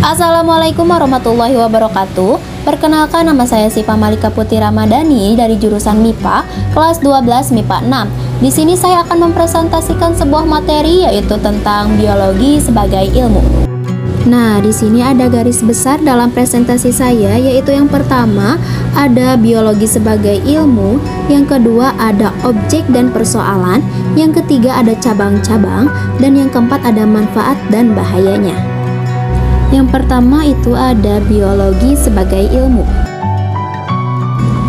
Assalamualaikum warahmatullahi wabarakatuh. Perkenalkan, nama saya Siva Malika Putri Ramadhani dari jurusan MIPA kelas 12 MIPA 6. Di sini saya akan mempresentasikan sebuah materi, yaitu tentang biologi sebagai ilmu. Nah, di sini ada garis besar dalam presentasi saya, yaitu yang pertama ada biologi sebagai ilmu, yang kedua ada objek dan persoalan, yang ketiga ada cabang-cabang, dan yang keempat ada manfaat dan bahayanya. Yang pertama itu ada biologi sebagai ilmu.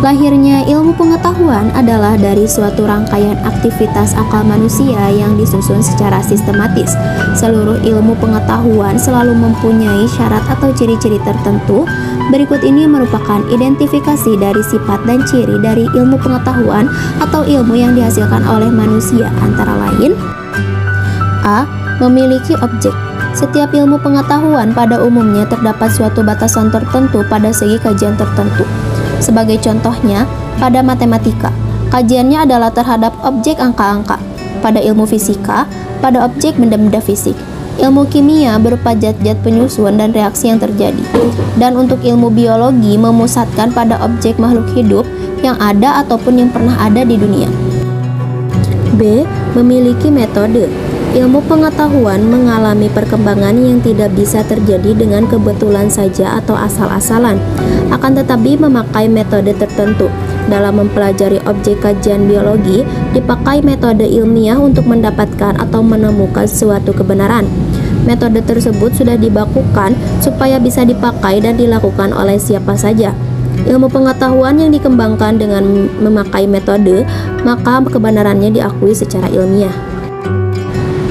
Lahirnya ilmu pengetahuan adalah dari suatu rangkaian aktivitas akal manusia yang disusun secara sistematis. Seluruh ilmu pengetahuan selalu mempunyai syarat atau ciri-ciri tertentu. Berikut ini merupakan identifikasi dari sifat dan ciri dari ilmu pengetahuan atau ilmu yang dihasilkan oleh manusia, antara lain: A. Memiliki objek. Setiap ilmu pengetahuan pada umumnya terdapat suatu batasan tertentu pada segi kajian tertentu. Sebagai contohnya, pada matematika, kajiannya adalah terhadap objek angka-angka. Pada ilmu fisika, pada objek benda-benda fisik. Ilmu kimia berupa zat-zat penyusun dan reaksi yang terjadi. Dan untuk ilmu biologi memusatkan pada objek makhluk hidup yang ada ataupun yang pernah ada di dunia. B. Memiliki metode. Ilmu pengetahuan mengalami perkembangan yang tidak bisa terjadi dengan kebetulan saja atau asal-asalan, akan tetapi memakai metode tertentu. Dalam mempelajari objek kajian biologi, dipakai metode ilmiah untuk mendapatkan atau menemukan suatu kebenaran. Metode tersebut sudah dibakukan supaya bisa dipakai dan dilakukan oleh siapa saja. Ilmu pengetahuan yang dikembangkan dengan memakai metode, maka kebenarannya diakui secara ilmiah.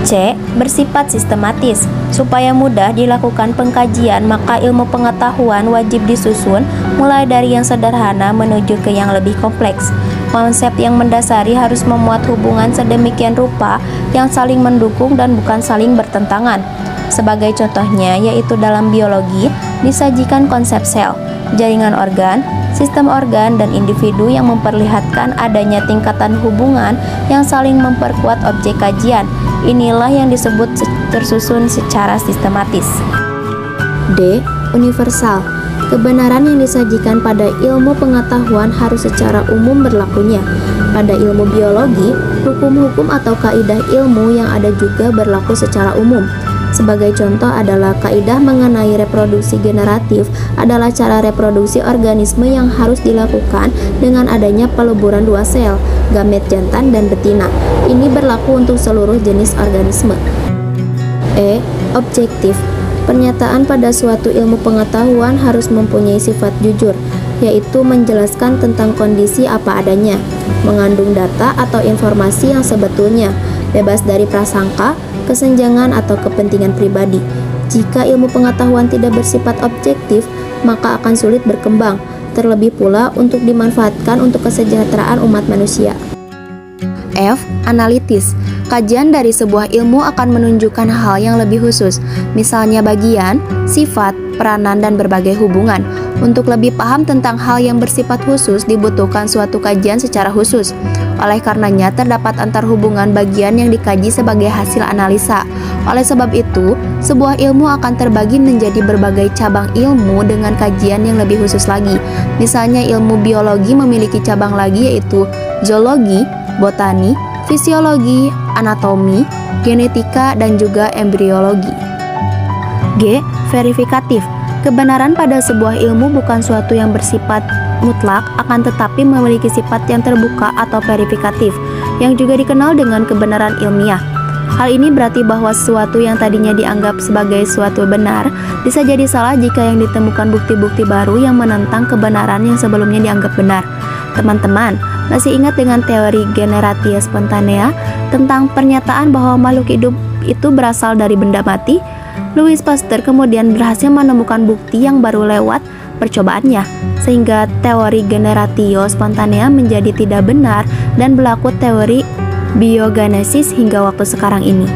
C. Bersifat sistematis. Supaya mudah dilakukan pengkajian, maka ilmu pengetahuan wajib disusun mulai dari yang sederhana menuju ke yang lebih kompleks. Konsep yang mendasari harus memuat hubungan sedemikian rupa yang saling mendukung dan bukan saling bertentangan. Sebagai contohnya, yaitu dalam biologi disajikan konsep sel, jaringan organ, sistem organ, dan individu yang memperlihatkan adanya tingkatan hubungan yang saling memperkuat objek kajian. Inilah yang disebut tersusun secara sistematis. D. Universal. Kebenaran yang disajikan pada ilmu pengetahuan harus secara umum berlakunya. Pada ilmu biologi, hukum-hukum atau kaidah ilmu yang ada juga berlaku secara umum. Sebagai contoh adalah kaidah mengenai reproduksi generatif adalah cara reproduksi organisme yang harus dilakukan dengan adanya peleburan dua sel, gamet jantan dan betina. Ini berlaku untuk seluruh jenis organisme. E. Objektif. Pernyataan pada suatu ilmu pengetahuan harus mempunyai sifat jujur, yaitu menjelaskan tentang kondisi apa adanya, mengandung data atau informasi yang sebetulnya, bebas dari prasangka, kesenjangan atau kepentingan pribadi. Jika ilmu pengetahuan tidak bersifat objektif, maka akan sulit berkembang, terlebih pula untuk dimanfaatkan untuk kesejahteraan umat manusia. F. Analitis. Kajian dari sebuah ilmu akan menunjukkan hal yang lebih khusus, misalnya bagian, sifat, peranan, dan berbagai hubungan. Untuk lebih paham tentang hal yang bersifat khusus, dibutuhkan suatu kajian secara khusus. Oleh karenanya, terdapat antarhubungan bagian yang dikaji sebagai hasil analisa. Oleh sebab itu, sebuah ilmu akan terbagi menjadi berbagai cabang ilmu dengan kajian yang lebih khusus lagi. Misalnya, ilmu biologi memiliki cabang lagi, yaitu zoologi, botani, fisiologi, anatomi, genetika, dan juga embriologi. G. Verifikatif. Kebenaran pada sebuah ilmu bukan suatu yang bersifat mutlak, akan tetapi memiliki sifat yang terbuka atau verifikatif, yang juga dikenal dengan kebenaran ilmiah. Hal ini berarti bahwa sesuatu yang tadinya dianggap sebagai suatu benar, bisa jadi salah jika yang ditemukan bukti-bukti baru yang menentang kebenaran yang sebelumnya dianggap benar. Teman-teman, masih ingat dengan teori generatia spontanea tentang pernyataan bahwa makhluk hidup itu berasal dari benda mati? Louis Pasteur kemudian berhasil menemukan bukti yang baru lewat percobaannya, sehingga teori generatio spontanea menjadi tidak benar dan berlaku teori biogenesis hingga waktu sekarang ini.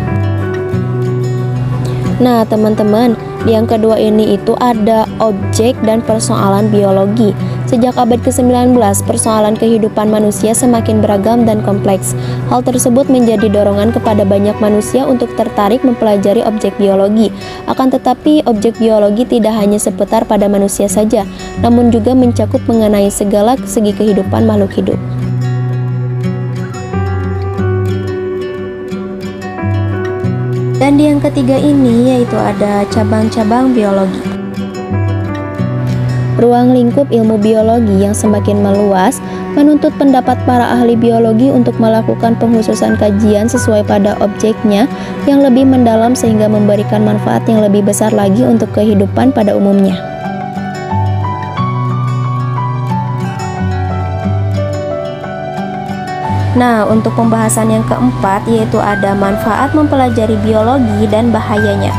Nah, teman-teman, Yang kedua ini itu ada objek dan persoalan biologi. Sejak abad ke-19, persoalan kehidupan manusia semakin beragam dan kompleks. Hal tersebut menjadi dorongan kepada banyak manusia untuk tertarik mempelajari objek biologi. Akan tetapi, objek biologi tidak hanya seputar pada manusia saja, namun juga mencakup mengenai segala segi kehidupan makhluk hidup. Dan di yang ketiga ini yaitu ada cabang-cabang biologi. Ruang lingkup ilmu biologi yang semakin meluas menuntut pendapat para ahli biologi untuk melakukan pengkhususan kajian sesuai pada objeknya yang lebih mendalam sehingga memberikan manfaat yang lebih besar lagi untuk kehidupan pada umumnya. Nah, untuk pembahasan yang keempat yaitu ada manfaat mempelajari biologi dan bahayanya.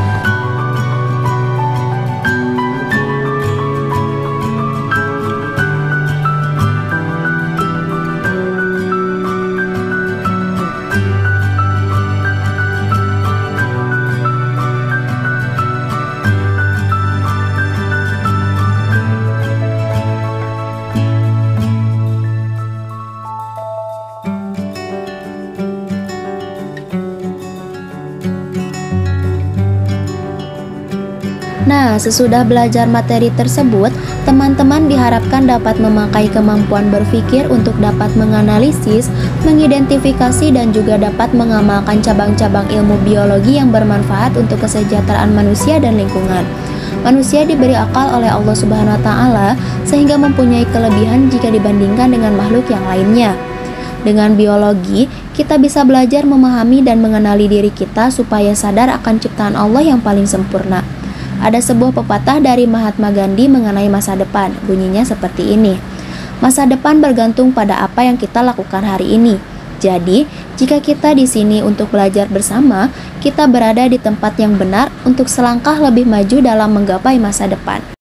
Nah, sesudah belajar materi tersebut, teman-teman diharapkan dapat memakai kemampuan berpikir untuk dapat menganalisis, mengidentifikasi, dan juga dapat mengamalkan cabang-cabang ilmu biologi yang bermanfaat untuk kesejahteraan manusia dan lingkungan. Manusia diberi akal oleh Allah Subhanahu wa Ta'ala sehingga mempunyai kelebihan jika dibandingkan dengan makhluk yang lainnya. Dengan biologi, kita bisa belajar memahami dan mengenali diri kita supaya sadar akan ciptaan Allah yang paling sempurna. Ada sebuah pepatah dari Mahatma Gandhi mengenai masa depan, bunyinya seperti ini. Masa depan bergantung pada apa yang kita lakukan hari ini. Jadi, jika kita di sini untuk belajar bersama, kita berada di tempat yang benar untuk selangkah lebih maju dalam menggapai masa depan.